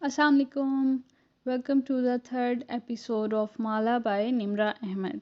Assalamu alaikum. Welcome to the third episode of Mala by Nimra Ahmed.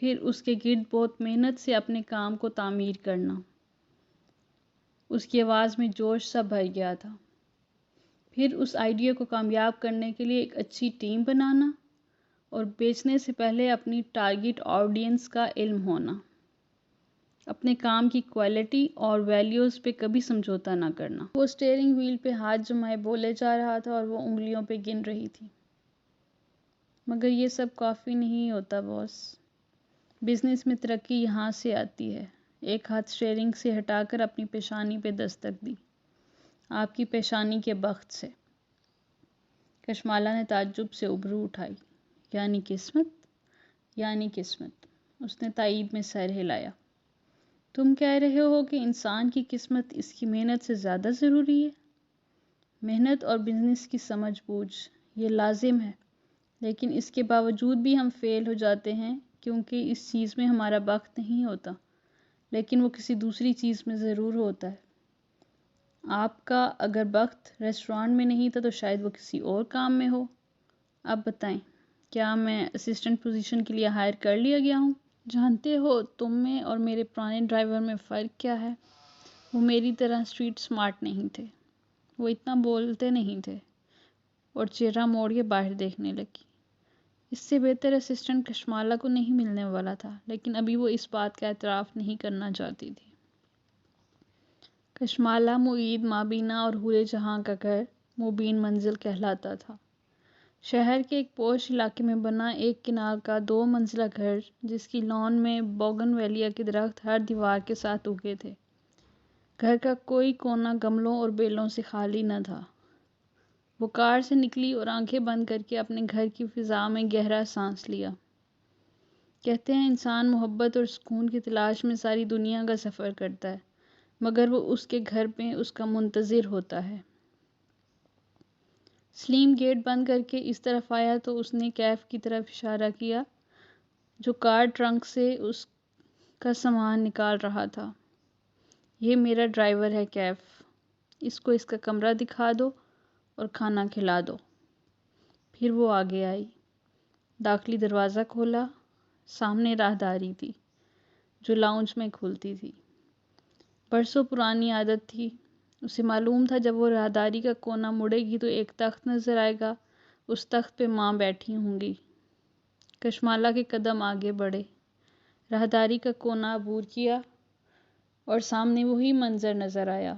پھر اس کے گرد بہت محنت سے اپنے کام کو تعمیر کرنا۔ اس کی آواز میں جوش سا بھر گیا تھا۔ پھر اس آئیڈیا کو کامیاب کرنے کے لیے ایک اچھی ٹیم بنانا اور بیچنے سے پہلے اپنی ٹارگٹ آڈینس کا علم ہونا۔ اپنے کام کی کوالٹی اور ویلیوز پہ کبھی سمجھوتا نہ کرنا۔ وہ اسٹیئرنگ وہیل پہ ہاتھ جمائے بولے جا رہا تھا اور وہ انگلیوں پہ گن رہی تھی۔ مگر یہ سب کافی نہیں ہوتا باس۔ بزنس میں ترقی یہاں سے آتی ہے۔ ایک ہاتھ اسٹیئرنگ سے ہٹا کر اپنی پیشانی پہ دستک دی۔ آپ کی پیشانی کے بخت سے۔ کشمالہ نے تعجب سے ابرو اٹھائی۔ یعنی قسمت؟ یعنی قسمت۔ اس نے تائید میں سر ہلایا۔ تم کہہ رہے ہو کہ انسان کی قسمت اس کی محنت سے زیادہ ضروری ہے؟ محنت اور بزنس کی سمجھ بوجھ یہ لازم ہے، لیکن اس کے باوجود بھی ہم فیل ہو جاتے ہیں کیونکہ اس چیز میں ہمارا بخت نہیں ہوتا، لیکن وہ کسی دوسری چیز میں ضرور ہوتا ہے۔ آپ کا اگر بخت ریسٹورانٹ میں نہیں تھا تو شاید وہ کسی اور کام میں ہو۔ اب بتائیں، کیا میں اسسٹنٹ پوزیشن کے لیے ہائر کر لیا گیا ہوں؟ جانتے ہو تم میں اور میرے پرانے ڈرائیور میں فرق کیا ہے؟ وہ میری طرح اسٹریٹ سمارٹ نہیں تھے، وہ اتنا بولتے نہیں تھے، اور چہرہ موڑ کے باہر دیکھنے لگی۔ اس سے بہتر اسسٹنٹ کشمالہ کو نہیں ملنے والا تھا، لیکن ابھی وہ اس بات کا اعتراف نہیں کرنا چاہتی تھی۔ کشمالہ معید مابینہ اور حور جہاں کا گھر مبین منزل کہلاتا تھا۔ شہر کے ایک پوش علاقے میں بنا ایک کنال کا 2 منزلہ گھر جس کی لان میں بوگن ویلیا کے درخت ہر دیوار کے ساتھ اگے تھے۔ گھر کا کوئی کونا گملوں اور بیلوں سے خالی نہ تھا۔ وہ کار سے نکلی اور آنکھیں بند کر کے اپنے گھر کی فضا میں گہرا سانس لیا۔ کہتے ہیں انسان محبت اور سکون کی تلاش میں ساری دنیا کا سفر کرتا ہے، مگر وہ اس کے گھر میں اس کا منتظر ہوتا ہے۔ سلیم گیٹ بند کر کے اس طرف آیا تو اس نے کیف کی طرف اشارہ کیا جو کار ٹرنک سے اس کا سامان نکال رہا تھا۔ یہ میرا ڈرائیور ہے کیف، اس کو اس کا کمرہ دکھا دو اور کھانا کھلا دو۔ پھر وہ آگے آئی، داخلی دروازہ کھولا، سامنے راہداری تھی جو لاؤنج میں کھلتی تھی۔ برسوں پرانی عادت تھی، اسے معلوم تھا جب وہ راہداری کا کونا مڑے گی تو ایک تخت نظر آئے گا، اس تخت پہ ماں بیٹھی ہوں گی۔ کشمالہ کے قدم آگے بڑھے، راہداری کا کونا عبور کیا اور سامنے وہی منظر نظر آیا۔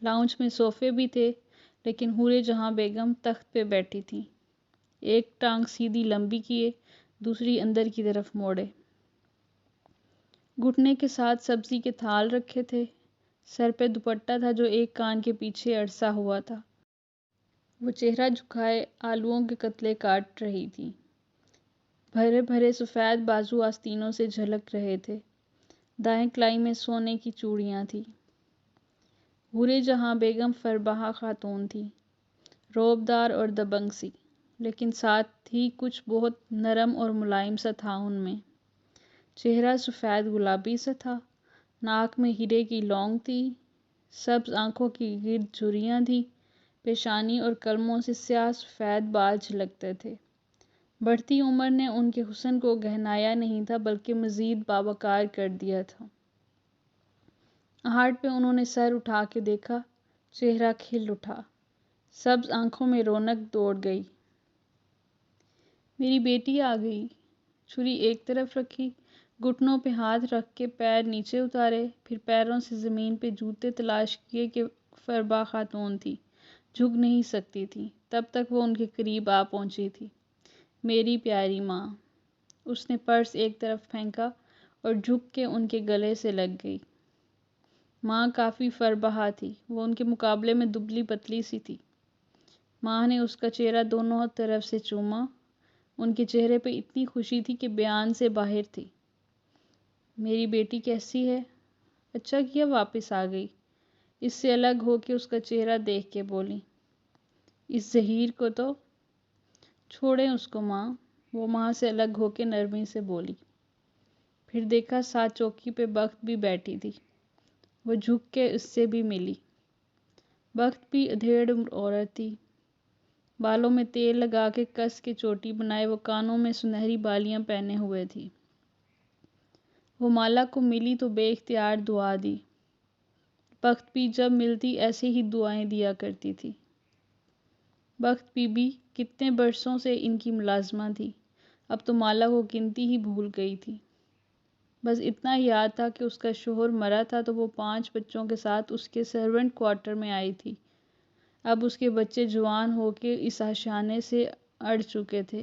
لاؤنج میں صوفے بھی تھے، لیکن حور جہاں بیگم تخت پہ بیٹھی تھی، ایک ٹانگ سیدھی لمبی کیے، دوسری اندر کی طرف موڑے۔ گھٹنے کے ساتھ سبزی کے تھال رکھے تھے، سر پہ دوپٹہ تھا جو ایک کان کے پیچھے اڑسا ہوا تھا۔ وہ چہرہ جھکائے آلوؤں کے کتلے کاٹ رہی تھی، بھرے بھرے سفید بازو آستینوں سے جھلک رہے تھے۔ دائیں کلائی میں سونے کی چوڑیاں تھیں۔ حور جہاں بیگم فربہا خاتون تھی، روبدار اور دبنگ سی، لیکن ساتھ ہی کچھ بہت نرم اور ملائم سا تھا ان میں۔ چہرہ سفید گلابی سا تھا، ناک میں ہیرے کی لونگ تھی، سبز آنکھوں کی گرد جھریاں تھیں، پیشانی اور کلموں سے سیاہ سفید بال جھلکتے تھے۔ بڑھتی عمر نے ان کے حسن کو گہنایا نہیں تھا بلکہ مزید باوقار کر دیا تھا۔ آہٹ پہ انہوں نے سر اٹھا کے دیکھا، چہرہ کھل اٹھا، سبز آنکھوں میں رونق دوڑ گئی۔ میری بیٹی آ گئی۔ چھری ایک طرف رکھی، گھٹنوں پہ ہاتھ رکھ کے پیر نیچے اتارے، پھر پیروں سے زمین پہ جوتے تلاش کیے کہ فربا خاتون تھی، جھک نہیں سکتی تھی، تب تک وہ ان کے قریب آ پہنچی تھی۔ میری پیاری ماں۔ اس نے پرس ایک طرف پھینکا اور جھک کے ان کے گلے سے لگ گئی۔ ماں کافی فربہا تھی، وہ ان کے مقابلے میں دبلی پتلی سی تھی۔ ماں نے اس کا چہرہ دونوں طرف سے چوما، ان کے چہرے پہ اتنی خوشی تھی کہ بیان سے باہر تھی۔ میری بیٹی کیسی ہے؟ اچھا کیا واپس آ گئی۔ اس سے الگ ہو کے اس کا چہرہ دیکھ کے بولی۔ اس زہیر کو تو چھوڑیں اس کو ماں، وہ ماں سے الگ ہو کے نرمی سے بولی۔ پھر دیکھا ساتھ چوکی پہ بخت بھی بیٹھی تھی، وہ جھک کے اس سے بھی ملی۔ بخت بھی ادھیڑ عمر عورت تھی، بالوں میں تیل لگا کے کس کے چوٹی بنائے وہ کانوں میں سنہری بالیاں پہنے ہوئے تھی۔ وہ مالا کو ملی تو بے اختیار دعا دی۔ بخت بھی جب ملتی ایسے ہی دعائیں دیا کرتی تھی۔ بخت بی بی کتنے برسوں سے ان کی ملازمہ تھی، اب تو مالا کو گنتی ہی بھول گئی تھی۔ بس اتنا یاد تھا کہ اس کا شوہر مرا تھا تو وہ 5 بچوں کے ساتھ اس کے سرونٹ کوارٹر میں آئی تھی۔ اب اس کے بچے جوان ہو کے اس آشیانے سے اڑ چکے تھے۔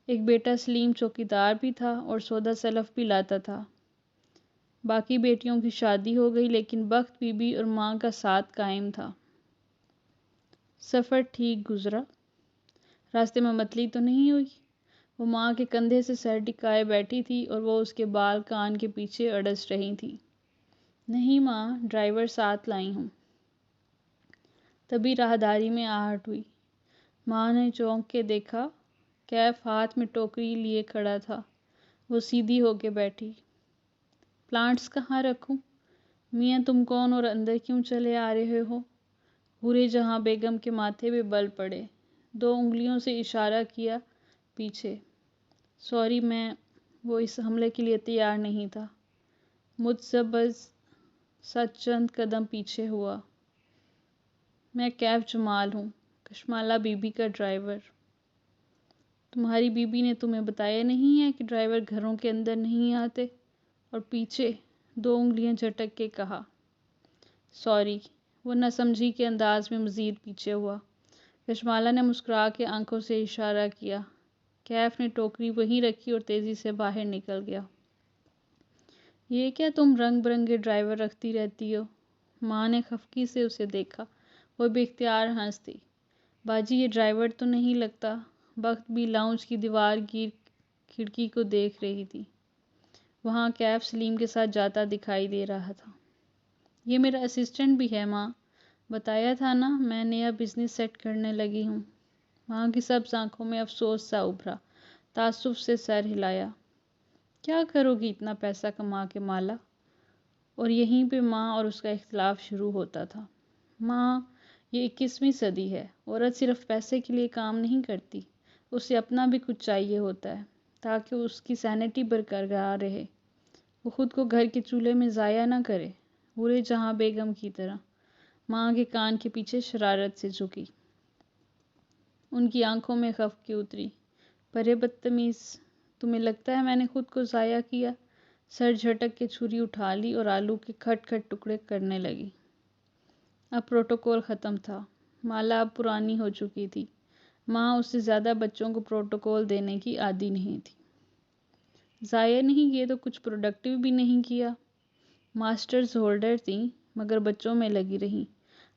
ایک بیٹا سلیم چوکیدار بھی تھا اور سودا سلف بھی لاتا تھا۔ باقی بیٹیوں کی شادی ہو گئی لیکن بخت بی بی اور ماں کا ساتھ قائم تھا۔ سفر ٹھیک گزرا۔ راستے میں متلی تو نہیں ہوئی؟ وہ ماں کے کندھے سے سر ٹکائے بیٹھی تھی اور وہ اس کے بال کان کے پیچھے اڑس رہی تھی۔ نہیں ماں، ڈرائیور ساتھ لائی ہوں۔ تبھی راہداری میں آہٹ ہوئی۔ ماں نے چونک کے دیکھا۔ کیف ہاتھ میں ٹوکری لیے کھڑا تھا۔ وہ سیدھی ہو کے بیٹھی۔ پلانٹس کہاں رکھوں؟ میاں تم کون اور اندر کیوں چلے آ رہے ہو؟ حورِ جہاں بیگم کے ماتھے پہ بل پڑے۔ 2 انگلیوں سے اشارہ کیا پیچھے۔ سوری وہ اس حملے کے لیے تیار نہیں تھا۔ متذبذب سا چند قدم پیچھے ہوا۔ میں کیف جمال ہوں، کشمالہ بی بی کا ڈرائیور۔ تمہاری بی بی نے تمہیں بتایا نہیں ہے کہ ڈرائیور گھروں کے اندر نہیں آتے؟ اور پیچھے 2 انگلیاں جھٹک کے کہا۔ سوری، وہ نہ سمجھی کے انداز میں مزید پیچھے ہوا۔ کشمالہ نے مسکرا کے آنکھوں سے اشارہ کیا۔ کیف نے ٹوکری وہیں رکھی اور تیزی سے باہر نکل گیا۔ یہ کیا تم رنگ برنگے ڈرائیور رکھتی رہتی ہو؟ ماں نے خفگی سے اسے دیکھا۔ وہ بے اختیار ہنس دی۔ باجی یہ ڈرائیور تو نہیں لگتا۔ بخت بھی لاؤنج کی دیوار گیر کھڑکی کو دیکھ رہی تھی۔ وہاں کیف سلیم کے ساتھ جاتا دکھائی دے رہا تھا۔ یہ میرا اسسٹنٹ بھی ہے ماں، بتایا تھا نا میں نیا بزنس سیٹ کرنے لگی ہوں۔ ماں کی سبز آنکھوں میں افسوس سا ابھرا۔ تعصب سے سر ہلایا۔ کیا کرو گی اتنا پیسہ کما کے مالا؟ اور یہیں پہ ماں اور اس کا اختلاف شروع ہوتا تھا۔ ماں، یہ 21ویں صدی ہے، عورت صرف پیسے کے لیے کام نہیں کرتی، اسے اپنا بھی کچھ چاہیے ہوتا ہے تاکہ اس کی سینٹی برقرار رہے، وہ خود کو گھر کے چولہے میں ضائع نہ کرے، حورِ جہاں بیگم کی طرح۔ ماں کے کان کے پیچھے شرارت سے جھکی۔ ان کی آنکھوں میں خفگی اتری۔ پرے بدتمیز، تمہیں لگتا ہے میں نے خود کو ضائع کیا؟ سر جھٹک کے چھری اٹھا لی اور آلو کے کھٹ کھٹ ٹکڑے کرنے لگی۔ اب پروٹوکول ختم تھا۔ مالا اب پرانی ہو چکی تھی۔ ماں اس سے زیادہ بچوں کو پروٹوکول دینے کی عادی نہیں تھی۔ ضائع نہیں کیے تو کچھ پروڈکٹیو بھی نہیں کیا۔ ماسٹرز ہولڈر تھیں مگر بچوں میں لگی رہیں۔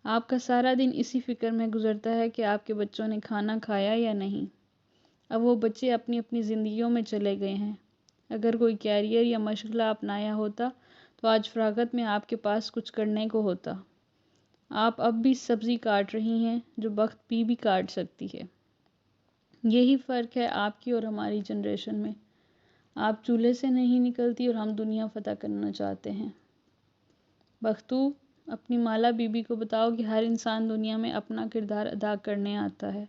آپ کا سارا دن اسی فکر میں گزرتا ہے کہ آپ کے بچوں نے کھانا کھایا یا نہیں۔ اب وہ بچے اپنی اپنی زندگیوں میں چلے گئے ہیں۔ اگر کوئی کیریئر یا مشغلہ اپنایا ہوتا تو آج فراغت میں آپ کے پاس کچھ کرنے کو ہوتا۔ آپ اب بھی سبزی کاٹ رہی ہیں جو بخت بھی کاٹ سکتی ہے۔ یہی فرق ہے آپ کی اور ہماری جنریشن میں۔ آپ چولہے سے نہیں نکلتی اور ہم دنیا فتح کرنا چاہتے ہیں۔ بختو، اپنی مالا بی بی کو بتاؤ کہ ہر انسان دنیا میں اپنا کردار ادا کرنے آتا ہے۔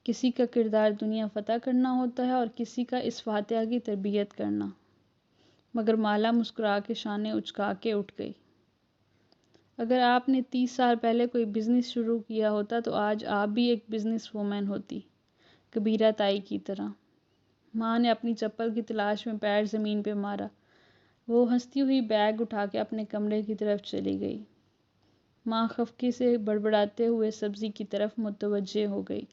کسی کا کردار دنیا فتح کرنا ہوتا ہے اور کسی کا اس فاتحہ کی تربیت کرنا۔ مگر مالا مسکرا کے شانے اچکا کے اٹھ گئی۔ اگر آپ نے 30 سال پہلے کوئی بزنس شروع کیا ہوتا تو آج آپ بھی ایک بزنس وومن ہوتی، کبیرہ تائی کی طرح۔ ماں نے اپنی چپل کی تلاش میں پیر زمین پہ مارا۔ وہ ہنستی ہوئی بیگ اٹھا کے اپنے کمرے کی طرف چلی گئی۔ ماں خفگی سے بڑبڑاتے ہوئے سبزی کی طرف متوجہ ہو گئی۔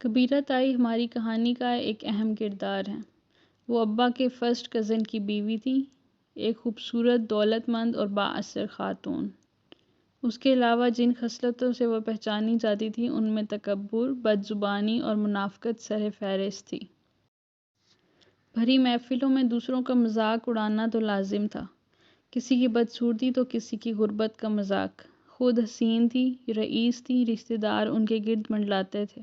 کبیرہ تائی ہماری کہانی کا ایک اہم کردار ہے۔ وہ ابا کے فرسٹ کزن کی بیوی تھی، ایک خوبصورت، دولت مند اور بااثر خاتون۔ اس کے علاوہ جن خصلتوں سے وہ پہچانی جاتی تھی ان میں تکبر، بدزبانی اور منافقت سر فہرست تھی۔ بھری محفلوں میں دوسروں کا مذاق اڑانا تو لازم تھا، کسی کی بدصورتی تو کسی کی غربت کا مذاق۔ خود حسین تھی، رئیس تھی، رشتہ دار ان کے گرد منڈلاتے تھے۔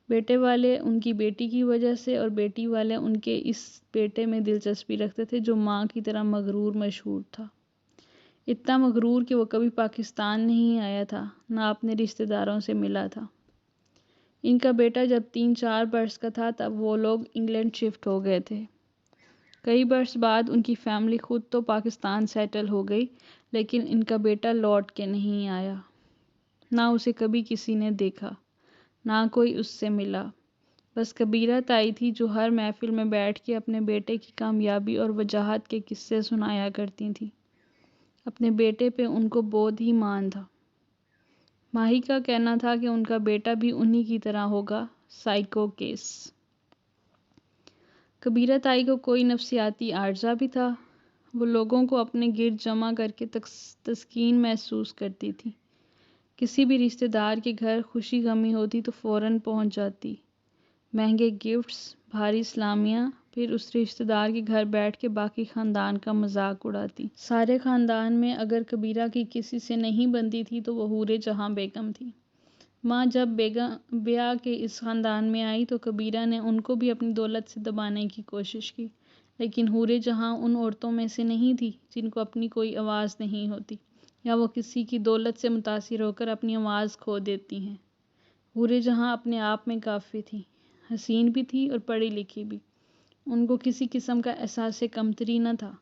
بیٹے والے ان کی بیٹی کی وجہ سے اور بیٹی والے ان کے اس بیٹے میں دلچسپی رکھتے تھے جو ماں کی طرح مغرور مشہور تھا۔ اتنا مغرور کہ وہ کبھی پاکستان نہیں آیا تھا، نہ اپنے رشتہ داروں سے ملا تھا۔ ان کا بیٹا جب 3-4 برس کا تھا تب وہ لوگ انگلینڈ شفٹ ہو گئے تھے۔ کئی برس بعد ان کی فیملی خود تو پاکستان سیٹل ہو گئی، لیکن ان کا بیٹا لوٹ کے نہیں آیا۔ نہ اسے کبھی کسی نے دیکھا، نہ کوئی اس سے ملا۔ بس کبیرہ تائی تھی جو ہر محفل میں بیٹھ کے اپنے بیٹے کی کامیابی اور وجاہت کے قصے سنایا کرتی تھیں۔ اپنے بیٹے پہ ان کو بہت ہی مان تھا۔ ماہی کا کہنا تھا کہ ان کا بیٹا بھی انہی کی طرح ہوگا، سائیکو کیس۔ کبیرہ تائی کو کوئی نفسیاتی عارضہ بھی تھا۔ وہ لوگوں کو اپنے گرد جمع کر کے تسکین محسوس کرتی تھی۔ کسی بھی رشتہ دار کے گھر خوشی غمی ہوتی تو فوراً پہنچ جاتی، مہنگے گفٹس، بھاری سلامیاں، پھر اس رشتہ دار کے گھر بیٹھ کے باقی خاندان کا مذاق اڑاتی۔ سارے خاندان میں اگر کبیرہ کی کسی سے نہیں بنتی تھی تو وہ حور جہاں بیگم تھی۔ ماں جب بیاہ کے اس خاندان میں آئی تو کبیرہ نے ان کو بھی اپنی دولت سے دبانے کی کوشش کی، لیکن حور جہاں ان عورتوں میں سے نہیں تھی جن کو اپنی کوئی آواز نہیں ہوتی، یا وہ کسی کی دولت سے متاثر ہو کر اپنی آواز کھو دیتی ہیں۔ حور جہاں اپنے آپ میں کافی تھی، حسین بھی تھی اور پڑھی لکھی بھی۔ ان کو کسی قسم کا احساس کمتری نہ تھا۔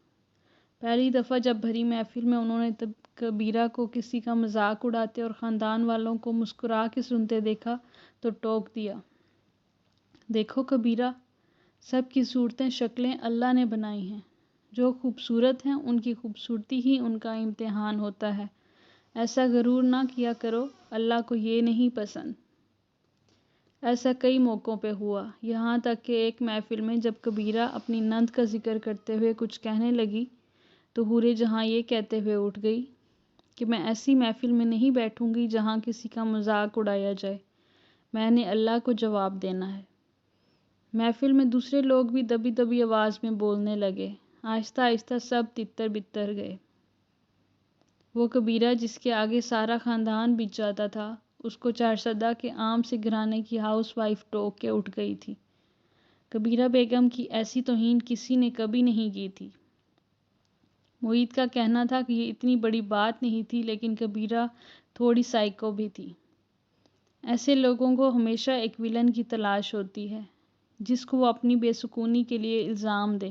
پہلی دفعہ جب بھری محفل میں انہوں نے کبیرہ کو کسی کا مذاق اڑاتے اور خاندان والوں کو مسکرا کے سنتے دیکھا تو ٹوک دیا، دیکھو کبیرہ، سب کی صورتیں شکلیں اللہ نے بنائی ہیں۔ جو خوبصورت ہیں ان کی خوبصورتی ہی ان کا امتحان ہوتا ہے۔ ایسا غرور نہ کیا کرو، اللہ کو یہ نہیں پسند۔ ایسا کئی موقعوں پہ ہوا، یہاں تک کہ ایک محفل میں جب کبیرہ اپنی نند کا ذکر کرتے ہوئے کچھ کہنے لگی تو حور جہاں یہ کہتے ہوئے اٹھ گئی کہ میں ایسی محفل میں نہیں بیٹھوں گی جہاں کسی کا مذاق اڑایا جائے، میں نے اللہ کو جواب دینا ہے۔ محفل میں دوسرے لوگ بھی دبی دبی آواز میں بولنے لگے، آہستہ آہستہ سب تتر بتر گئے۔ وہ کبیرہ جس کے آگے سارا خاندان بچ جاتا تھا، اس کو چارسدہ کے عام سے گھرانے کی ہاؤس وائف ٹوک کے اٹھ گئی تھی۔ کبیرہ بیگم کی ایسی توہین کسی نے کبھی نہیں کی تھی۔ معید کا کہنا تھا کہ یہ اتنی بڑی بات نہیں تھی، لیکن کبیرہ تھوڑی سائیکو بھی تھی۔ ایسے لوگوں کو ہمیشہ ایک ویلن کی تلاش ہوتی ہے جس کو وہ اپنی بے سکونی کے لیے الزام دے۔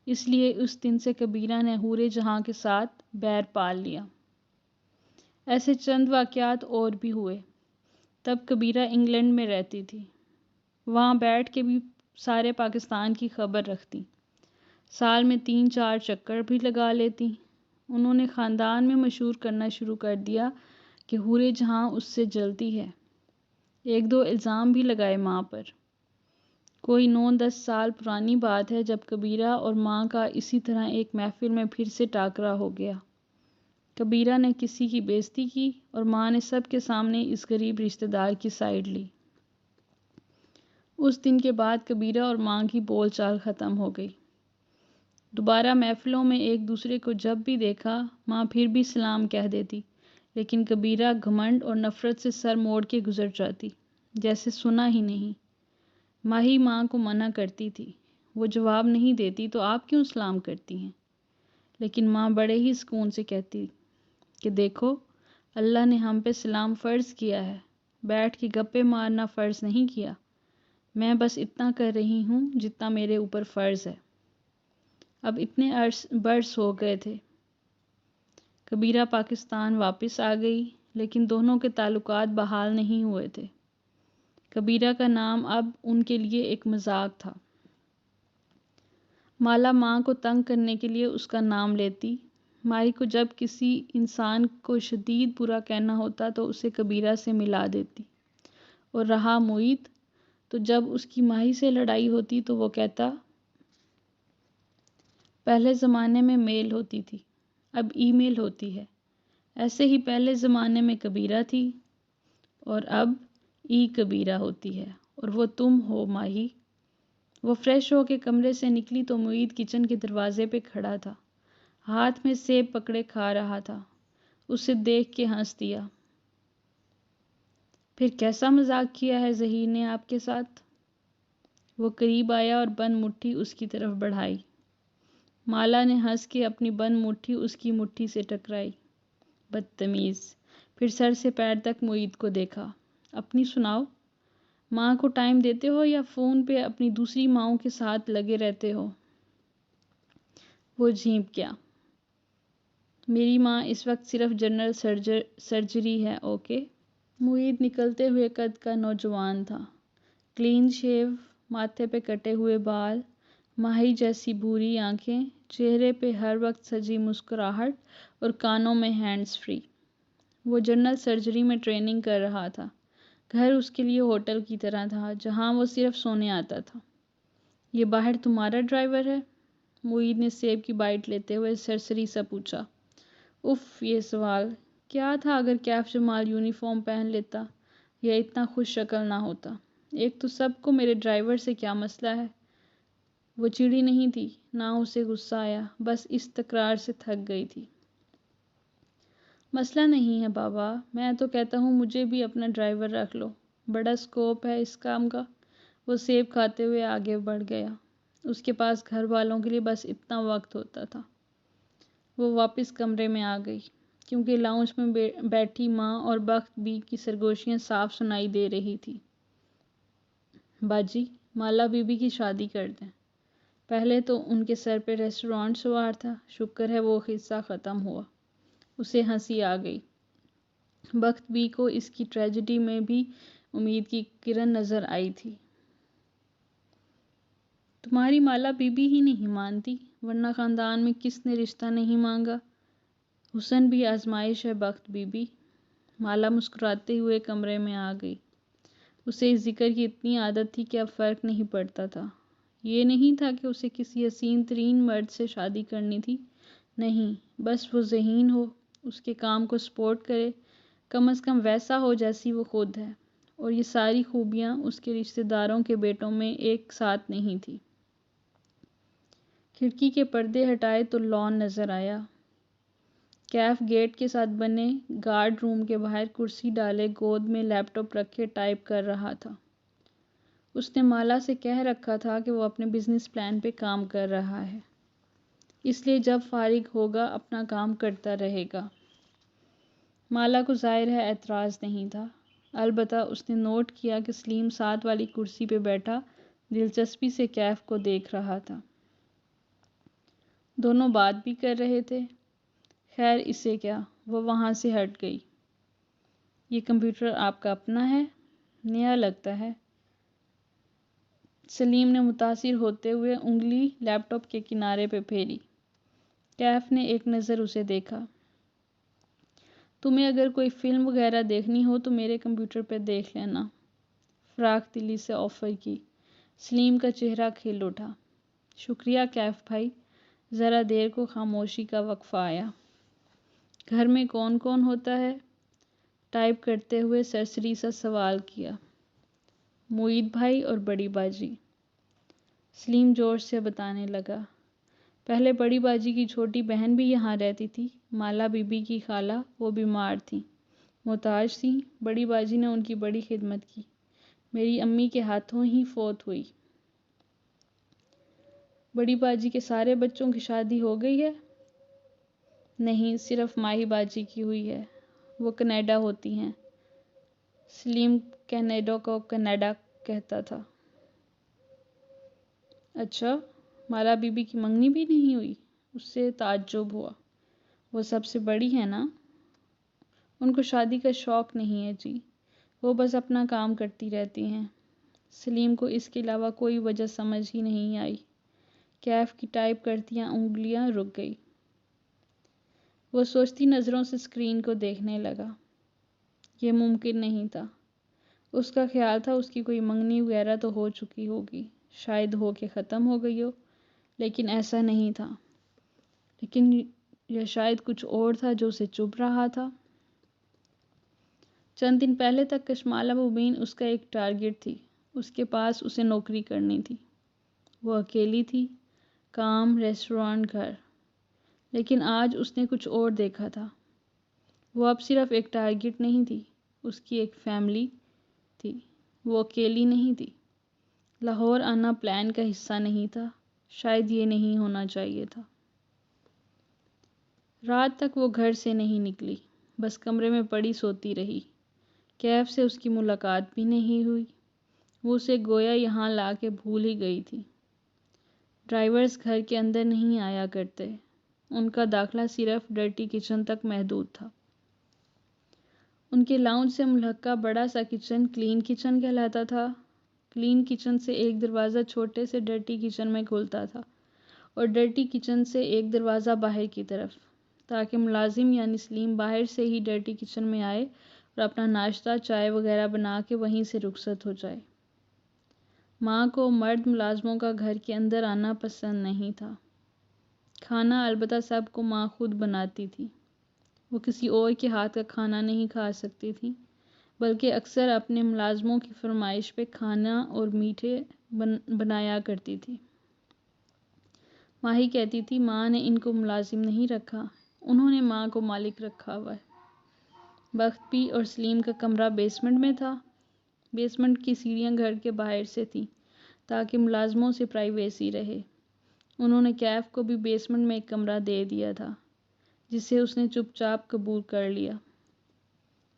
اس لیے اس دن سے کبیرہ نے حور جہاں کے ساتھ بیر پال لیا۔ ایسے چند واقعات اور بھی ہوئے۔ تب کبیرہ انگلینڈ میں رہتی تھی، وہاں بیٹھ کے بھی سارے پاکستان کی خبر رکھتی، سال میں 3-4 چکر بھی لگا لیتی۔ انہوں نے خاندان میں مشہور کرنا شروع کر دیا کہ حور جہاں اس سے جلتی ہے۔ 1-2 الزام بھی لگائے ماں پر۔ کوئی 9-10 سال پرانی بات ہے جب کبیرہ اور ماں کا اسی طرح ایک محفل میں پھر سے ٹاکرا ہو گیا۔ کبیرہ نے کسی کی بے عزتی کی اور ماں نے سب کے سامنے اس غریب رشتہ دار کی سائیڈ لی۔ اس دن کے بعد کبیرہ اور ماں کی بول چال ختم ہو گئی۔ دوبارہ محفلوں میں ایک دوسرے کو جب بھی دیکھا، ماں پھر بھی سلام کہہ دیتی، لیکن کبیرہ گھمنڈ اور نفرت سے سر موڑ کے گزر جاتی، جیسے سنا ہی نہیں۔ ماہی ماں کو منع کرتی تھی، وہ جواب نہیں دیتی تو آپ کیوں سلام کرتی ہیں؟ لیکن ماں بڑے ہی سکون سے کہتی کہ دیکھو، اللہ نے ہم پہ سلام فرض کیا ہے، بیٹھ کے گپے مارنا فرض نہیں کیا۔ میں بس اتنا کر رہی ہوں جتنا میرے اوپر فرض ہے۔ اب اتنے برس ہو گئے تھے۔ کبیرہ پاکستان واپس آ گئی، لیکن دونوں کے تعلقات بحال نہیں ہوئے تھے۔ کبیرہ کا نام اب ان کے لیے ایک مذاق تھا۔ مالا ماں کو تنگ کرنے کے لیے اس کا نام لیتی۔ ماہی کو جب کسی انسان کو شدید برا کہنا ہوتا تو اسے کبیرہ سے ملا دیتی، اور رہا معید، تو جب اس کی ماہی سے لڑائی ہوتی تو وہ کہتا، پہلے زمانے میں میل ہوتی تھی، اب ای میل ہوتی ہے، ایسے ہی پہلے زمانے میں کبیرہ تھی اور اب ای کبیرہ ہوتی ہے، اور وہ تم ہو ماہی۔ وہ فریش ہو کے کمرے سے نکلی تو معید کچن کے دروازے پہ کھڑا تھا، ہاتھ میں سیب پکڑے کھا رہا تھا۔ اسے دیکھ کے ہنس دیا۔ پھر کیسا مذاق کیا ہے ظہیر نے آپ کے ساتھ؟ وہ قریب آیا اور بند مٹھی اس کی طرف بڑھائی۔ مالا نے ہنس کے اپنی بند مٹھی اس کی مٹھی سے ٹکرائی۔ بدتمیز۔ پھر سر سے پیر تک معید کو دیکھا۔ اپنی سناؤ۔ ماں کو ٹائم دیتے ہو یا فون پہ اپنی دوسری ماؤں کے ساتھ لگے رہتے ہو؟ وہ جھینپ گیا۔ میری ماں اس وقت صرف جنرل سرجری ہے، اوکے؟ معید نکلتے ہوئے قد کا نوجوان تھا۔ کلین شیو، ماتھے پہ کٹے ہوئے بال، ماہی جیسی بھوری آنکھیں، چہرے پہ ہر وقت سجی مسکراہٹ اور کانوں میں ہینڈز فری۔ وہ جنرل سرجری میں ٹریننگ کر رہا تھا۔ گھر اس کے لیے ہوٹل کی طرح تھا جہاں وہ صرف سونے آتا تھا۔ یہ باہر تمہارا ڈرائیور ہے؟ معید نے سیب کی بائٹ لیتے ہوئے سرسری سا پوچھا۔ اف، یہ سوال! کیا تھا اگر کیف جمال یونیفارم پہن لیتا یا اتنا خوش شکل نہ ہوتا؟ ایک تو سب کو میرے ڈرائیور سے کیا مسئلہ ہے؟ وہ چڑی نہیں تھی، نہ اسے غصہ آیا، بس اس تکرار سے تھک گئی تھی۔ مسئلہ نہیں ہے بابا، میں تو کہتا ہوں مجھے بھی اپنا ڈرائیور رکھ لو، بڑا اسکوپ ہے اس کام کا۔ وہ سیب کھاتے ہوئے آگے بڑھ گیا۔ اس کے پاس گھر والوں کے لیے بس اتنا وقت ہوتا تھا۔ وہ واپس کمرے میں آ گئی، کیونکہ لاؤنج میں بیٹھی ماں اور بخت بی کی سرگوشیاں صاف سنائی دے رہی تھی۔ باجی، مالا بی بی کی شادی کر دیں۔ پہلے تو ان کے سر پہ ریسٹورانٹ سوار تھا، شکر ہے وہ قصہ ختم ہوا۔ اسے ہنسی آ گئی۔ بخت بی کو اس کی ٹریجڈی میں بھی امید کی کرن نظر آئی تھی۔ تمہاری مالا بی بی ہی نہیں مانتی، ورنہ خاندان میں کس نے رشتہ نہیں مانگا؟ حسن بھی آزمائش ہے بخت بی بی۔ مالا مسکراتے ہوئے کمرے میں آ گئی۔ اسے اس ذکر کی اتنی عادت تھی کہ اب فرق نہیں پڑتا تھا۔ یہ نہیں تھا کہ اسے کسی حسین ترین مرد سے شادی کرنی تھی، نہیں، بس وہ ذہین ہو، اس کے کام کو سپورٹ کرے، کم از کم ویسا ہو جیسی وہ خود ہے، اور یہ ساری خوبیاں اس کے رشتہ داروں کے بیٹوں میں ایک ساتھ نہیں تھی۔ کھڑکی کے پردے ہٹائے تو لان نظر آیا۔ کیف گیٹ کے ساتھ بنے گارڈ روم کے باہر کرسی ڈالے گود میں لیپ ٹاپ رکھے ٹائپ کر رہا تھا۔ اس نے مالا سے کہہ رکھا تھا کہ وہ اپنے بزنس پلان پہ کام کر رہا ہے، اس لیے جب فارغ ہوگا اپنا کام کرتا رہے گا۔ مالا کو ظاہر ہے اعتراض نہیں تھا، البتہ اس نے نوٹ کیا کہ سلیم ساتھ والی کرسی پہ بیٹھا دلچسپی سے کیف کو دیکھ رہا تھا۔ دونوں بات بھی کر رہے تھے۔ خیر اسے کیا، وہ وہاں سے ہٹ گئی۔ یہ کمپیوٹر آپ کا اپنا ہے؟ نیا لگتا ہے۔ سلیم نے متاثر ہوتے ہوئے انگلی لیپ ٹاپ کے کنارے پہ پھیری۔ کیف نے ایک نظر اسے دیکھا۔ تمہیں اگر کوئی فلم وغیرہ دیکھنی ہو تو میرے کمپیوٹر پہ دیکھ لینا، فراخ دلی سے آفر کی۔ سلیم کا چہرہ کھل اٹھا۔ شکریہ کیف بھائی۔ ذرا دیر کو خاموشی کا وقفہ آیا۔ گھر میں کون کون ہوتا ہے؟ ٹائپ کرتے ہوئے سرسری سا سوال کیا۔ معید بھائی اور بڑی باجی۔ سلیم جوش سے بتانے لگا۔ پہلے بڑی باجی کی چھوٹی بہن بھی یہاں رہتی تھی، مالا بی بی کی خالہ، وہ بیمار تھیں، محتاج تھیں، بڑی باجی نے ان کی بڑی خدمت کی، میری امی کے ہاتھوں ہی فوت ہوئی۔ بڑی باجی کے سارے بچوں کی شادی ہو گئی ہے؟ نہیں، صرف ماہی باجی کی ہوئی ہے، وہ کینیڈا ہوتی ہیں۔ سلیم کینیڈا کو کینیڈا کہتا تھا۔ اچھا، مالا بی بی کی منگنی بھی نہیں ہوئی؟ اس سے تعجب ہوا۔ وہ سب سے بڑی ہے نا؟ ان کو شادی کا شوق نہیں ہے جی، وہ بس اپنا کام کرتی رہتی ہیں۔ سلیم کو اس کے علاوہ کوئی وجہ سمجھ ہی نہیں آئی۔ کیف کی ٹائپ کرتیاں انگلیاں رک گئی۔ وہ سوچتی نظروں سے اسکرین کو دیکھنے لگا۔ یہ ممکن نہیں تھا۔ اس کا خیال تھا اس کی کوئی منگنی وغیرہ تو ہو چکی ہوگی، شاید ہو کے ختم ہو گئی ہو، لیکن ایسا نہیں تھا۔ لیکن یہ شاید کچھ اور تھا جو اسے چبھ رہا تھا۔ چند دن پہلے تک کشمالہ مبین اس کا ایک ٹارگٹ تھی، اس کے پاس اسے نوکری کرنی تھی، وہ اکیلی تھی، کام، ریسٹورانٹ، گھر۔ لیکن آج اس نے کچھ اور دیکھا تھا۔ وہ اب صرف ایک ٹارگٹ نہیں تھی، اس کی ایک فیملی تھی، وہ اکیلی نہیں تھی۔ لاہور آنا پلان کا حصہ نہیں تھا، شاید یہ نہیں ہونا چاہیے تھا۔ رات تک وہ گھر سے نہیں نکلی، بس کمرے میں پڑی سوتی رہی۔ کیف سے اس کی ملاقات بھی نہیں ہوئی، وہ اسے گویا یہاں لا کے بھول ہی گئی تھی۔ ڈرائیورز گھر کے اندر نہیں آیا کرتے، ان کا داخلہ صرف ڈرٹی کچن تک محدود تھا۔ ان کے لاؤنج سے ملحقہ بڑا سا کچن کلین کچن کہلاتا تھا۔ کلین کچن سے ایک دروازہ چھوٹے سے ڈرٹی کچن میں کھلتا تھا اور ڈرٹی کچن سے ایک دروازہ باہر کی طرف، تاکہ ملازم یعنی سلیم باہر سے ہی ڈرٹی کچن میں آئے اور اپنا ناشتہ چائے وغیرہ بنا کے وہیں سے رخصت ہو جائے۔ ماں کو مرد ملازموں کا گھر کے اندر آنا پسند نہیں تھا۔ کھانا البتہ سب کو ماں خود بناتی تھی۔ وہ کسی اور کے ہاتھ کا کھانا نہیں کھا سکتی تھی، بلکہ اکثر اپنے ملازموں کی فرمائش پہ کھانا اور میٹھے بنایا کرتی تھی۔ ماہی کہتی تھی ماں نے ان کو ملازم نہیں رکھا، انہوں نے ماں کو مالک رکھا ہوا ہے۔ بخت بھی اور سلیم کا کمرہ بیسمنٹ میں تھا۔ بیسمنٹ کی سیڑھیاں گھر کے باہر سے تھیں تاکہ ملازموں سے پرائیویسی رہے۔ انہوں نے کیف کو بھی بیسمنٹ میں ایک کمرہ دے دیا تھا، جسے اس نے چپ چاپ قبول کر لیا۔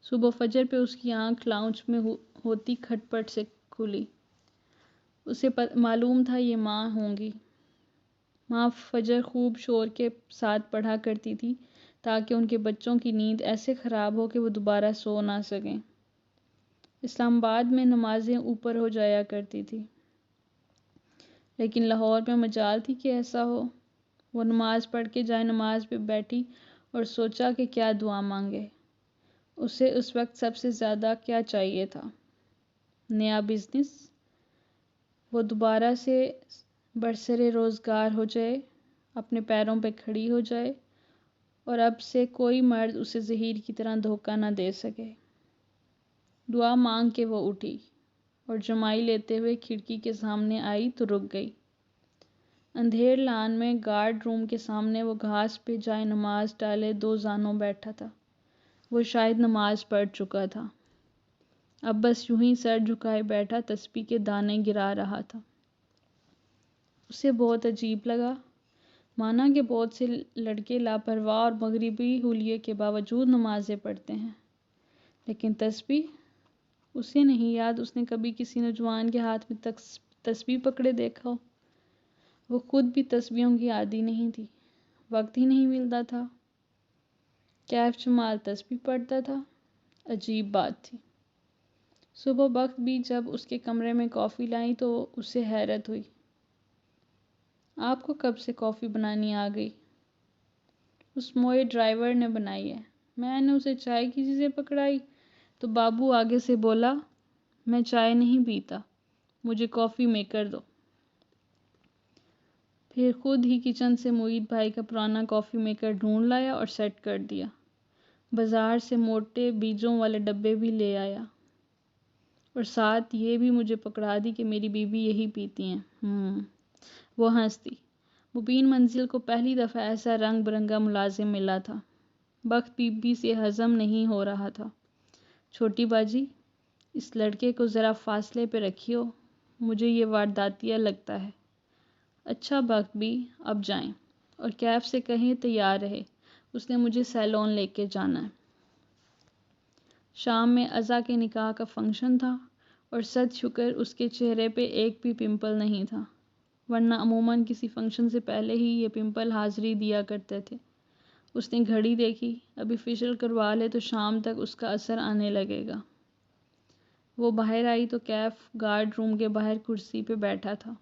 صبح فجر پہ اس کی آنکھ لاؤنج میں ہوتی کھٹ پٹ سے کھلی۔ اسے معلوم تھا یہ ماں ہوں گی۔ ماں فجر خوب شور کے ساتھ پڑھا کرتی تھی تاکہ ان کے بچوں کی نیند ایسے خراب ہو کہ وہ دوبارہ سو نہ سکیں۔ اسلام آباد میں نمازیں اوپر ہو جایا کرتی تھی، لیکن لاہور میں مجال تھی کہ ایسا ہو۔ وہ نماز پڑھ کے جائے نماز پہ بیٹھی اور سوچا کہ کیا دعا مانگے۔ اسے اس وقت سب سے زیادہ کیا چاہیے تھا؟ نیا بزنس، وہ دوبارہ سے برسر روزگار ہو جائے، اپنے پیروں پہ کھڑی ہو جائے اور اب سے کوئی مرد اسے زہیر کی طرح دھوکہ نہ دے سکے۔ دعا مانگ کے وہ اٹھی اور جمائی لیتے ہوئے کھڑکی کے سامنے آئی تو رک گئی۔ اندھیر لان میں گارڈ روم کے سامنے وہ گھاس پہ جائے نماز ڈالے دو زانوں بیٹھا تھا۔ وہ شاید نماز پڑھ چکا تھا، اب بس یوں ہی سر جھکائے بیٹھا تسبیح کے دانے گرا رہا تھا۔ اسے بہت عجیب لگا، مانا کہ بہت سے لڑکے لاپرواہ اور مغربی حلیے کے باوجود نمازیں پڑھتے ہیں، لیکن تسبیح؟ اسے نہیں یاد اس نے کبھی کسی نوجوان کے ہاتھ میں تسبیح پکڑے دیکھا ہو۔ وہ خود بھی تسبیحوں کی عادی نہیں تھی، وقت ہی نہیں ملتا تھا۔ کیف جمال تسبیح پڑھتا تھا، عجیب بات تھی۔ صبح بخت بھی جب اس کے کمرے میں کافی لائی تو اسے حیرت ہوئی۔ آپ کو کب سے کافی بنانی آ گئی؟ اس موئے ڈرائیور نے بنائی ہے۔ میں نے اسے چائے کی چیزیں پکڑائی تو بابو آگے سے بولا، میں چائے نہیں پیتا، مجھے کافی میکر دو۔ پھر خود ہی کچن سے معید بھائی کا پرانا کافی میکر ڈھونڈ لایا اور سیٹ کر دیا۔ بازار سے موٹے بیجوں والے ڈبے بھی لے آیا اور ساتھ یہ بھی مجھے پکڑا دی کہ میری بیوی یہی پیتی ہیں۔ وہ ہنسی۔ مبین منزل کو پہلی دفعہ ایسا رنگ برنگا ملازم ملا تھا۔ بخت بی بی سے ہضم نہیں ہو رہا تھا۔ چھوٹی باجی، اس لڑکے کو ذرا فاصلے پہ رکھیو، مجھے یہ وارداتیہ لگتا ہے۔ اچھا بخت بھی، اب جائیں اور کیف سے کہیں تیار رہے، اس نے مجھے سیلون لے کے جانا ہے۔ شام میں عزا کے نکاح کا فنکشن تھا اور صد شکر اس کے چہرے پہ ایک بھی پمپل نہیں تھا، ورنہ عموماً کسی فنکشن سے پہلے ہی یہ پمپل حاضری دیا کرتے تھے۔ اس نے گھڑی دیکھی، ابھی فیشل کروا لے تو شام تک اس کا اثر آنے لگے گا۔ وہ باہر آئی تو کیف گارڈ روم کے باہر کرسی پہ بیٹھا تھا۔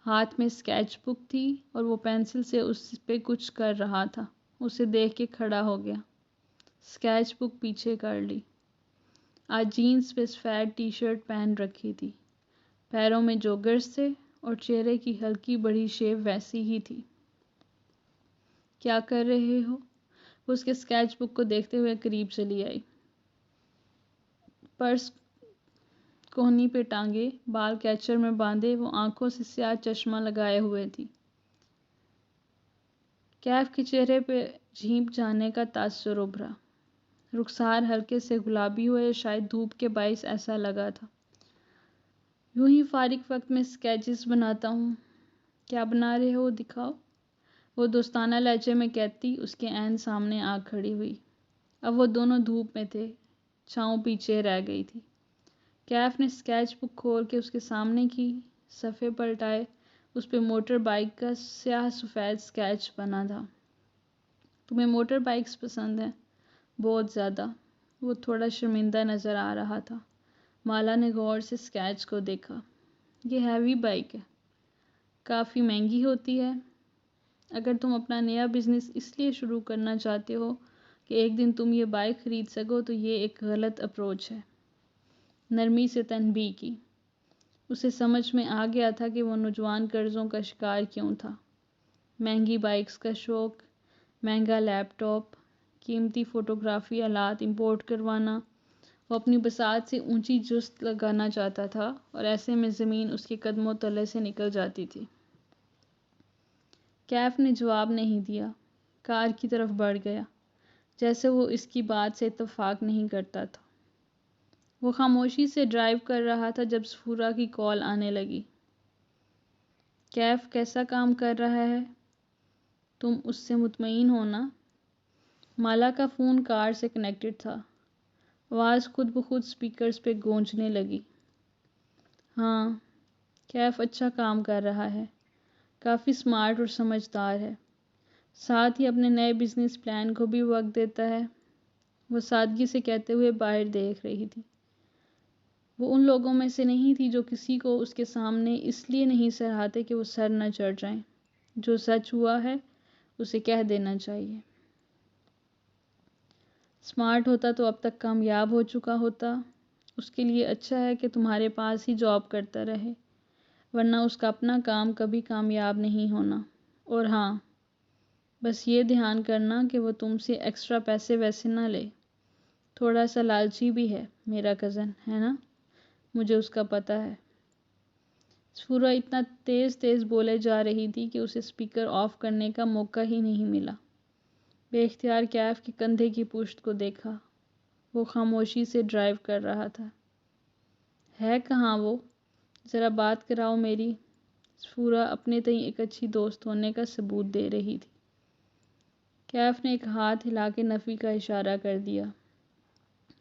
ہاتھ میں اسکیچ بک تھی اور وہ پینسل سے اس پہ کچھ کر رہا تھا۔ اسے دیکھ کے کھڑا ہو گیا، اسکیچ بک پیچھے کر لی۔ آج جینز پہ سفید ٹی شرٹ پہن رکھی تھی، پیروں میں جوگرز تھے اور چہرے کی ہلکی بڑی شیو ویسی ہی تھی۔ کیا کر رہے ہو؟ وہ اس کے اسکیچ بک کو دیکھتے ہوئے قریب چلی آئی۔ پرس کوہنی پہ ٹانگے، بال کیچر میں باندھے، وہ آنکھوں سے سیاہ چشمہ لگائے ہوئے تھی۔ کیف کے چہرے پہ جھیپ جانے کا تاثر ابھرا، رخسار ہلکے سے گلابی ہوئے، شاید دھوپ کے باعث ایسا لگا تھا۔ یوں ہی فارغ وقت میں اسکیچز بناتا ہوں۔ کیا بنا رہے ہو دکھاؤ؟ وہ دوستانہ لہجے میں کہتی اس کے عین سامنے آ کھڑی ہوئی۔ اب وہ دونوں دھوپ میں تھے، چھاؤں پیچھے رہ گئی تھی۔ کیف نے اسکیچ بک کھول کے اس کے سامنے کی، صفحے پلٹائے۔ اس پہ موٹر بائیک کا سیاہ سفید اسکیچ بنا تھا۔ تمہیں موٹر بائیکس پسند ہیں؟ بہت زیادہ۔ وہ تھوڑا شرمندہ نظر آ رہا تھا۔ مالا نے غور سے اسکیچ کو دیکھا۔ یہ ہیوی بائیک ہے، کافی مہنگی ہوتی ہے۔ اگر تم اپنا نیا بزنس اس لیے شروع کرنا چاہتے ہو کہ ایک دن تم یہ بائیک خرید سکو تو یہ ایک غلط اپروچ ہے۔ نرمی سے تنبیہ کی۔ اسے سمجھ میں آ گیا تھا کہ وہ نوجوان قرضوں کا شکار کیوں تھا۔ مہنگی بائیکس کا شوق، مہنگا لیپ ٹاپ، قیمتی فوٹوگرافی آلات امپورٹ کروانا۔ وہ اپنی بساط سے اونچی جست لگانا چاہتا تھا اور ایسے میں زمین اس کے قدموں تلے سے نکل جاتی تھی۔ کیف نے جواب نہیں دیا، کار کی طرف بڑھ گیا، جیسے وہ اس کی بات سے اتفاق نہیں کرتا تھا۔ وہ خاموشی سے ڈرائیو کر رہا تھا جب سفورہ کی کال آنے لگی۔ کیف کیسا کام کر رہا ہے؟ تم اس سے مطمئن ہو نا؟ مالا کا فون کار سے کنیکٹڈ تھا۔ آواز خود بخود سپیکرز پہ گونجنے لگی۔ ہاں، کیف اچھا کام کر رہا ہے، کافی سمارٹ اور سمجھدار ہے، ساتھ ہی اپنے نئے بزنس پلان کو بھی وقت دیتا ہے۔ وہ سادگی سے کہتے ہوئے باہر دیکھ رہی تھی۔ وہ ان لوگوں میں سے نہیں تھی جو کسی کو اس کے سامنے اس لیے نہیں سراہتے کہ وہ سر نہ چڑھ جائیں۔ جو سچ ہوا ہے اسے کہہ دینا چاہیے۔ سمارٹ ہوتا تو اب تک کامیاب ہو چکا ہوتا۔ اس کے لیے اچھا ہے کہ تمہارے پاس ہی جاب کرتا رہے، ورنہ اس کا اپنا کام کبھی کامیاب نہیں ہونا۔ اور ہاں، بس یہ دھیان کرنا کہ وہ تم سے ایکسٹرا پیسے ویسے نہ لے۔ تھوڑا سا لالچی بھی ہے میرا کزن، ہے نا؟ مجھے اس کا پتہ ہے۔ سفورہ اتنا تیز تیز بولے جا رہی تھی کہ اسے اسپیکر آف کرنے کا موقع ہی نہیں ملا۔ بے اختیار کیف کے کندھے کی پشت کو دیکھا۔ وہ خاموشی سے ڈرائیو کر رہا تھا۔ ہے کہاں وہ؟ ذرا بات کراؤ میری۔ سفورہ اپنے تئیں ایک اچھی دوست ہونے کا ثبوت دے رہی تھی۔ کیف نے ایک ہاتھ ہلا کے نفی کا اشارہ کر دیا۔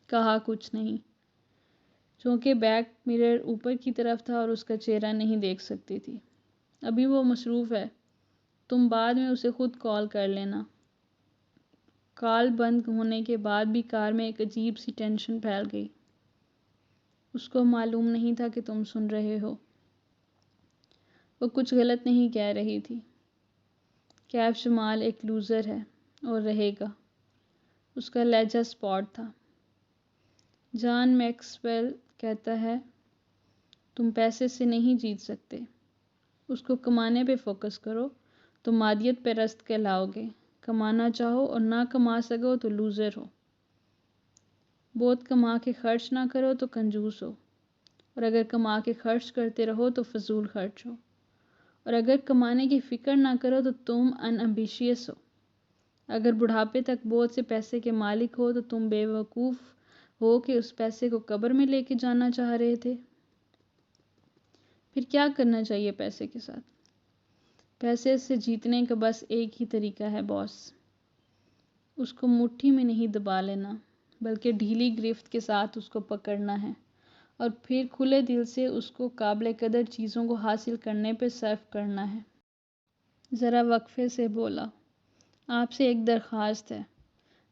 کہا کچھ نہیں، چونکہ بیک مرر اوپر کی طرف تھا اور اس کا چہرہ نہیں دیکھ سکتی تھی۔ ابھی وہ مصروف ہے، تم بعد میں اسے خود کال کر لینا۔ کال بند ہونے کے بعد بھی کار میں ایک عجیب سی ٹینشن پھیل گئی۔ اس کو معلوم نہیں تھا کہ تم سن رہے ہو۔ وہ کچھ غلط نہیں کہہ رہی تھی۔ کیف شمال ایک لوزر ہے اور رہے گا۔ اس کا لہجہ اسپاٹ تھا۔ جان میکسویل کہتا ہے، تم پیسے سے نہیں جیت سکتے، اس کو کمانے پہ فوکس کرو تو مادیت پرست کہلاؤ گے۔ کمانا چاہو اور نہ کما سکو تو لوزر ہو۔ بہت کما کے خرچ نہ کرو تو کنجوس ہو، اور اگر کما کے خرچ کرتے رہو تو فضول خرچ ہو، اور اگر کمانے کی فکر نہ کرو تو تم ان ایمبیشیس ہو۔ اگر بڑھاپے تک بہت سے پیسے کے مالک ہو تو تم بے وقوف ہو کہ اس پیسے کو قبر میں لے کے جانا چاہ رہے تھے۔ پھر کیا کرنا چاہیے پیسے کے ساتھ؟ پیسے سے جیتنے کا بس ایک ہی طریقہ ہے باس، اس کو مٹھی میں نہیں دبا لینا بلکہ ڈھیلی گرفت کے ساتھ اس کو پکڑنا ہے، اور پھر کھلے دل سے اس کو قابل قدر چیزوں کو حاصل کرنے پہ صرف کرنا ہے۔ ذرا وقفے سے بولا، آپ سے ایک درخواست ہے،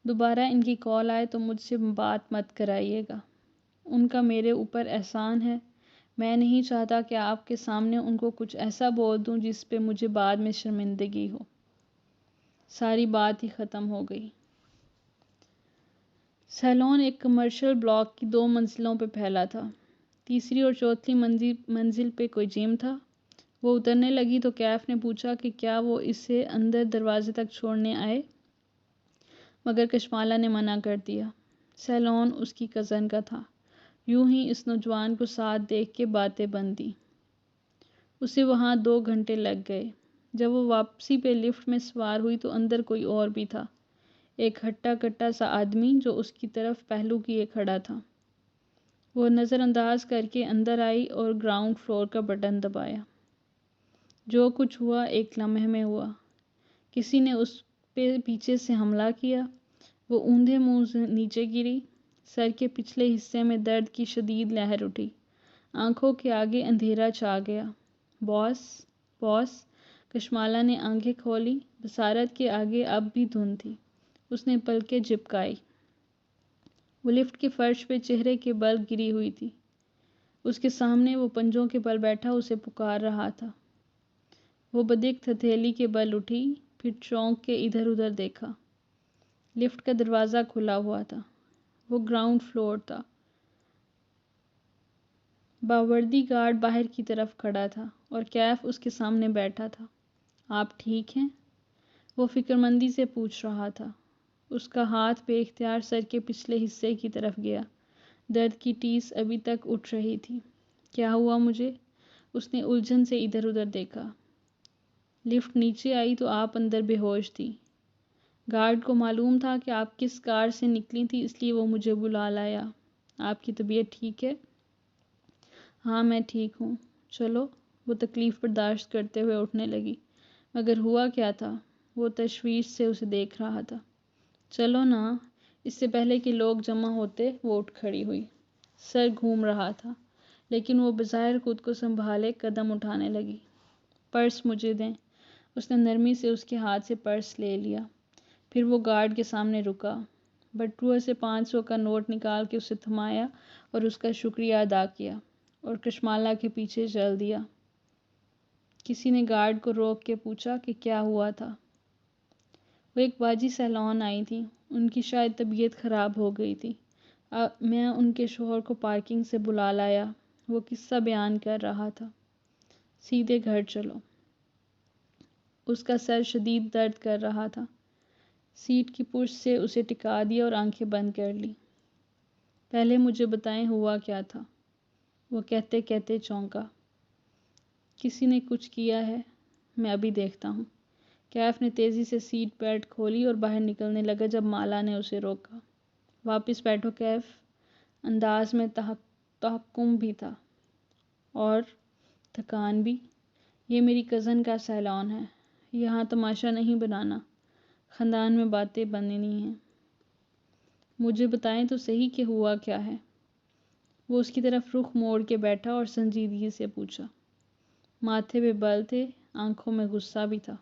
دوبارہ ان کی کال آئے تو مجھ سے بات مت کرائیے گا۔ ان کا میرے اوپر احسان ہے، میں نہیں چاہتا کہ آپ کے سامنے ان کو کچھ ایسا بول دوں جس پہ مجھے بعد میں شرمندگی ہو۔ ساری بات ہی ختم ہو گئی۔ سیلون ایک کمرشل بلاک کی 2 منزلوں پہ پھیلا تھا۔ تیسری اور چوتھی منزل پہ کوئی جم تھا۔ وہ اترنے لگی تو کیف نے پوچھا کہ کیا وہ اسے اندر دروازے تک چھوڑنے آئے، مگر کشمالہ نے منع کر دیا۔ سیلون اس کی کزن کا تھا۔ یوں ہی اس نوجوان کو ساتھ دیکھ کے باتیں بندی۔ اسے وہاں 2 گھنٹے لگ گئے۔ جب وہ واپسی پہ لفٹ میں سوار ہوئی تو اندر کوئی اور بھی تھا، ایک ہٹا کٹا سا آدمی جو اس کی طرف پہلو کیے کھڑا تھا۔ وہ نظر انداز کر کے اندر آئی اور گراؤنڈ فلور کا بٹن دبایا۔ جو کچھ ہوا ایک لمحے میں ہوا۔ کسی نے اس پہ پیچھے سے حملہ کیا۔ وہ اوندھے منہ سے نیچے گری۔ سر کے پچھلے حصے میں درد کی شدید لہر اٹھی۔ آنکھوں کے آگے اندھیرا چھا گیا۔ باس، باس، کشمالا نے آنکھیں کھولی۔ بصارت کے آگے اب بھی دھند تھی۔ اس نے پلکیں جھپکائی۔ وہ لفٹ کے فرش پہ چہرے کے بل گری ہوئی تھی۔ اس کے سامنے وہ پنجوں کے بل بیٹھا اسے پکار رہا تھا۔ وہ بدک ہتھیلی کے بل اٹھی، پھر چونک کے ادھر ادھر دیکھا۔ لفٹ کا دروازہ کھلا ہوا تھا۔ وہ گراؤنڈ فلور تھا۔ باوردی گارڈ باہر کی طرف کھڑا تھا اور کیف اس کے سامنے بیٹھا تھا۔ آپ ٹھیک ہیں؟ وہ فکرمندی سے پوچھ رہا تھا۔ اس کا ہاتھ بے اختیار سر کے پچھلے حصے کی طرف گیا۔ درد کی ٹیس ابھی تک اٹھ رہی تھی۔ کیا ہوا مجھے؟ اس نے الجھن سے ادھر ادھر دیکھا۔ لفٹ نیچے آئی تو آپ اندر بے ہوش تھی۔ گارڈ کو معلوم تھا کہ آپ کس کار سے نکلی تھی، اس لیے وہ مجھے بلا لایا۔ آپ کی طبیعت ٹھیک ہے؟ ہاں میں ٹھیک ہوں۔ چلو۔ وہ تکلیف برداشت کرتے ہوئے اٹھنے لگی۔ مگر ہوا کیا تھا؟ وہ تشویش سے اسے دیکھ رہا تھا۔ چلو نا۔ اس سے پہلے کہ لوگ جمع ہوتے وہ اٹھ کھڑی ہوئی۔ سر گھوم رہا تھا لیکن وہ بظاہر خود کو سنبھالے قدم اٹھانے لگی۔ پرس مجھے دیں۔ اس نے نرمی سے اس کے ہاتھ سے پرس لے لیا۔ پھر وہ گارڈ کے سامنے رکا۔ بٹوے سے 500 کا نوٹ نکال کے اسے تھمایا اور اس کا شکریہ ادا کیا اور کشمالا کے پیچھے چل دیا۔ کسی نے گارڈ کو روک کے پوچھا کہ کیا ہوا تھا۔ وہ ایک باجی سیلون آئی تھی۔ ان کی شاید طبیعت خراب ہو گئی تھی۔ میں ان کے شوہر کو پارکنگ سے بلا لایا۔ وہ قصہ بیان کر رہا تھا۔ سیدھے گھر چلو۔ اس کا سر شدید درد کر رہا تھا۔ سیٹ کی پشت سے اسے ٹکا دیا اور آنکھیں بند کر لی۔ پہلے مجھے بتائیں ہوا کیا تھا؟ وہ کہتے کہتے چونکا۔ کسی نے کچھ کیا ہے؟ میں ابھی دیکھتا ہوں۔ کیف نے تیزی سے سیٹ بیلٹ کھولی اور باہر نکلنے لگا جب مالا نے اسے روکا۔ واپس بیٹھو کیف۔ انداز میں تحکم بھی تھا اور تھکان بھی۔ یہ میری کزن کا سیلون ہے۔ یہاں تماشا نہیں بنانا، خاندان میں باتیں بننی ہیں۔ مجھے بتائیں تو صحیح کہ ہوا کیا ہے؟ وہ اس کی طرف رخ موڑ کے بیٹھا اور سنجیدگی سے پوچھا۔ ماتھے پہ بل تھے، آنکھوں میں غصہ بھی تھا۔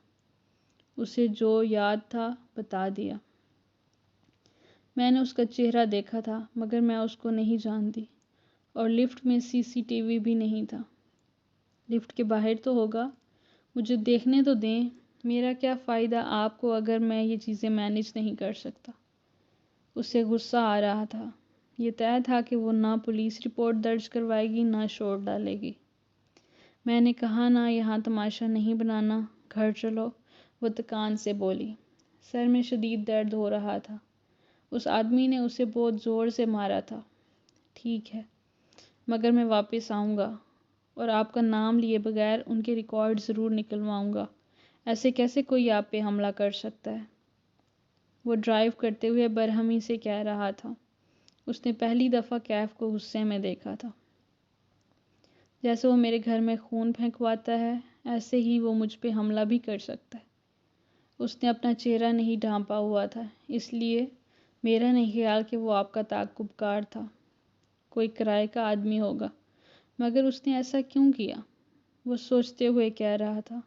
اسے جو یاد تھا بتا دیا۔ میں نے اس کا چہرہ دیکھا تھا مگر میں اس کو نہیں جانتی، اور لفٹ میں CCTV بھی نہیں تھا۔ لفٹ کے باہر تو ہوگا۔ مجھے دیکھنے تو دیں۔ میرا کیا فائدہ آپ کو اگر میں یہ چیزیں مینیج نہیں کر سکتا؟ اسے غصہ آ رہا تھا۔ یہ طے تھا کہ وہ نہ پولیس رپورٹ درج کروائے گی نہ شور ڈالے گی۔ میں نے کہا نا یہاں تماشا نہیں بنانا، گھر چلو، وہ تکان سے بولی۔ سر میں شدید درد ہو رہا تھا۔ اس آدمی نے اسے بہت زور سے مارا تھا۔ ٹھیک ہے، مگر میں واپس آؤں گا اور آپ کا نام لیے بغیر ان کے ریکارڈ ضرور نکلواؤں گا۔ ایسے کیسے کوئی آپ پہ حملہ کر سکتا ہے؟ وہ ڈرائیو کرتے ہوئے برہمی سے کہہ رہا تھا۔ اس نے پہلی دفعہ کیف کو غصے میں دیکھا تھا۔ جیسے وہ میرے گھر میں خون پھینکواتا ہے، ایسے ہی وہ مجھ پہ حملہ بھی کر سکتا ہے۔ اس نے اپنا چہرہ نہیں ڈھانپا ہوا تھا، اس لیے میرا نہیں خیال کہ وہ آپ کا تعاقب کار تھا۔ کوئی کرائے کا آدمی ہوگا۔ مگر اس نے ایسا کیوں کیا؟ وہ سوچتے ہوئے کہہ رہا تھا۔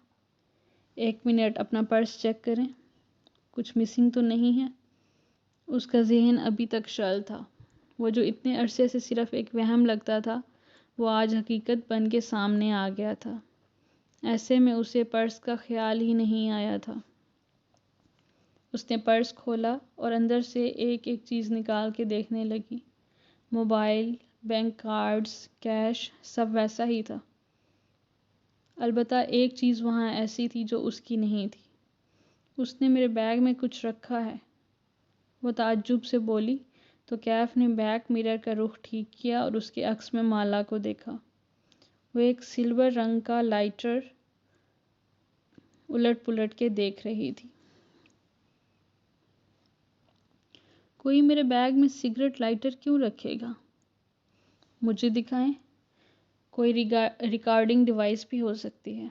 1 منٹ اپنا پرس چیک کریں۔ کچھ مسنگ تو نہیں ہے؟ اس کا ذہن ابھی تک شل تھا۔ وہ جو اتنے عرصے سے صرف ایک وہم لگتا تھا، وہ آج حقیقت بن کے سامنے آ گیا تھا۔ ایسے میں اسے پرس کا خیال ہی نہیں آیا تھا۔ اس نے پرس کھولا اور اندر سے ایک ایک چیز نکال کے دیکھنے لگی۔ موبائل، بینک کارڈز، کیش، سب ویسا ہی تھا۔ البتہ ایک چیز وہاں ایسی تھی جو اس کی نہیں تھی۔ اس نے میرے بیگ میں کچھ رکھا ہے، وہ تعجب سے بولی تو کیف نے بیک مرر کا رخ ٹھیک کیا اور اس کے عکس میں مالا کو دیکھا۔ وہ ایک سلور رنگ کا لائٹر الٹ پلٹ کے دیکھ رہی تھی۔ کوئی میرے بیگ میں سگریٹ لائٹر کیوں رکھے گا؟ مجھے دکھائیں۔ کوئی ریکارڈنگ ڈیوائس بھی ہو سکتی ہے۔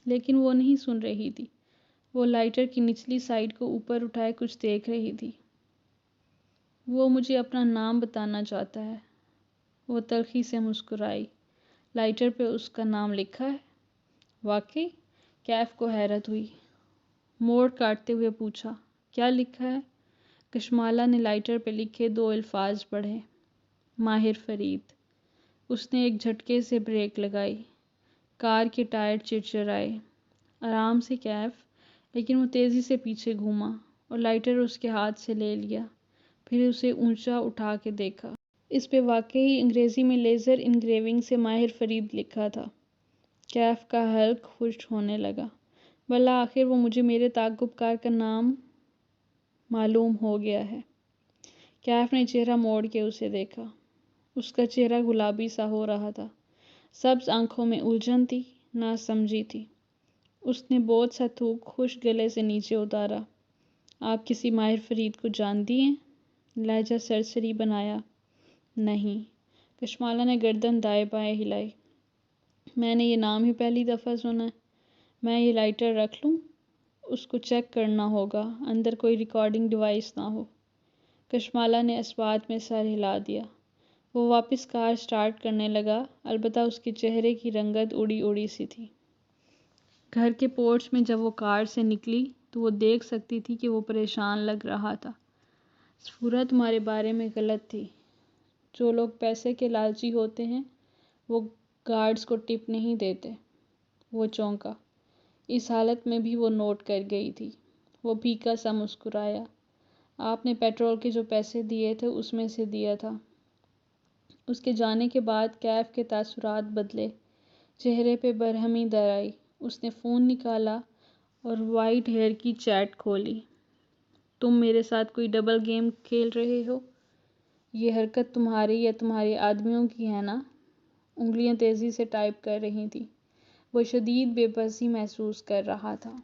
لیکن وہ نہیں سن رہی تھی۔ وہ لائٹر کی نچلی سائڈ کو اوپر اٹھائے کچھ دیکھ رہی تھی۔ وہ مجھے اپنا نام بتانا چاہتا ہے۔ وہ تلخی سے مسکرائی۔ لائٹر پہ اس کا نام لکھا ہے؟ واقعی؟ کیف کو حیرت ہوئی۔ موڑ کاٹتے ہوئے پوچھا، کیا لکھا ہے؟ کشمالہ نے لائٹر پہ لکھے 2 الفاظ پڑھے، ماہر فرید۔ اس نے ایک جھٹکے سے بریک لگائی۔ کار کے ٹائر چرچرائے۔ آرام سے کیف، لیکن وہ تیزی سے پیچھے گھوما اور لائٹر اس کے ہاتھ سے لے لیا، پھر اسے اونچا اٹھا کے دیکھا۔ اس پہ واقعی انگریزی میں لیزر انگریونگ سے ماہر فرید لکھا تھا۔ کیف کا حلق خشک ہونے لگا۔ بالآخر وہ مجھے میرے تعاقب کار کا نام معلوم ہو گیا ہے۔ کیف نے چہرہ موڑ کے اسے دیکھا۔ اس کا چہرہ گلابی سا ہو رہا تھا۔ سبز آنکھوں میں الجھن تھی، ناسمجھی تھی۔ اس نے بہت سا تھوک خشک گلے سے نیچے اتارا۔ آپ کسی ماہر فرید کو جانتی ہیں؟ لہجہ سرسری بنایا۔ نہیں۔ کشمالہ نے گردن دائیں بائیں ہلائی۔ میں نے یہ نام ہی پہلی دفعہ سنا ہے۔ میں یہ لائٹر رکھ لوں؟ اس کو چیک کرنا ہوگا، اندر کوئی ریکارڈنگ ڈیوائس نہ ہو۔ کشمالہ نے اثبات میں سر ہلا دیا۔ وہ واپس کار سٹارٹ کرنے لگا، البتہ اس کے چہرے کی رنگت اڑی اڑی سی تھی۔ گھر کے پورچ میں جب وہ کار سے نکلی تو وہ دیکھ سکتی تھی کہ وہ پریشان لگ رہا تھا۔ سفورہ تمہارے بارے میں غلط تھی۔ جو لوگ پیسے کے لالچی ہوتے ہیں وہ گارڈز کو ٹپ نہیں دیتے۔ وہ چونکا۔ اس حالت میں بھی وہ نوٹ کر گئی تھی۔ وہ پھیکا سا مسکرایا۔ آپ نے پیٹرول کے جو پیسے دیے تھے اس میں سے دیا تھا۔ اس کے جانے کے بعد کیف کے تاثرات بدلے، چہرے پہ برہمی در آئی۔ اس نے فون نکالا اور وائٹ ہیئر کی چیٹ کھولی۔ تم میرے ساتھ کوئی ڈبل گیم کھیل رہے ہو؟ یہ حرکت تمہاری یا تمہارے آدمیوں کی ہے نا؟ انگلیاں تیزی سے ٹائپ کر رہی تھیں۔ وہ شدید بے بسی محسوس کر رہا تھا۔